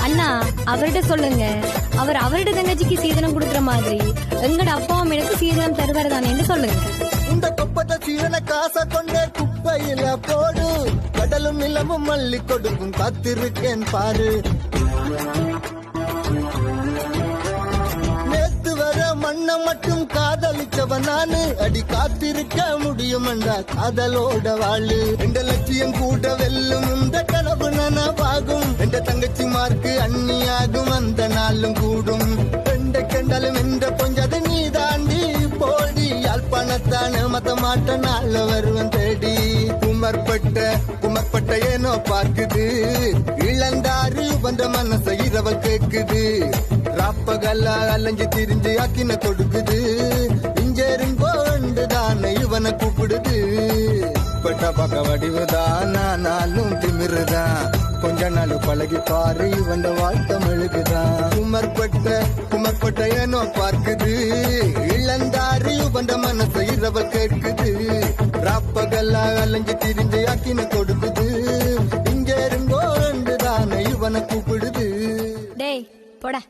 அண்ணா அவர்கிட்ட சொல்லுங்க, அவருடைய தங்கச்சிக்கு சீதனம் கொடுக்குற மாதிரி எங்கட அப்பா அம்மா எனக்கு சீதனம் தருவாரு தானே சொல்லுங்க. இந்த கொப்பத்தை சீதன காசை கொண்டே குப்பையில போடு, கடலும் நிலமும் மல்லி கொடுக்கும் காத்திருக்கேன் பாரு. நேத்து வர மண்ண மட்டும் காதலிச்சவன் நானு, அடி காத்திருக்க முடியுமண்டா காதலோட வாழு. எந்த லட்சியம் கூட வெல்லும் இந்த கனவு நனவாகும், எந்த தங்கச்சி மார்க்கு அண்ணியாகும் அந்த நாளும் கூடும். எந்த கண்டாலும் எந்த கொஞ்சது நீ தாண்டி போடி, யாழ்ப்பாணத்தான மத்த மாட்ட நாள வருவன் தேடி. குமர்பட்ட ஏனோ பாக்குது, இளந்தாறு வந்த மனச இரவல் கேக்குது. ராப்பகல்லா அலைஞ்சு திரிஞ்சு அக்கின கொடுக்குது, இஞ்செருங்கோண்டு தானே இவனை கூப்பிடுது. பட்ட பக்க வடிவுதான் நானும் திமிருதான், கொஞ்ச நாள் பழகி பாரு இவன் வாழ்க்கை மெழுகுதான். குமர்பட்ட ஏனோ பார்க்குது, இளந்தாறு வந்த மனச இரவல் கேட்குது. ராப்பகல்லா அலைஞ்சு திரிஞ்சு அக்கின கொடுக்குது, இஞ்செருங்கோண்டு தானே இவனை கூப்பிடுது. டேய் போடா.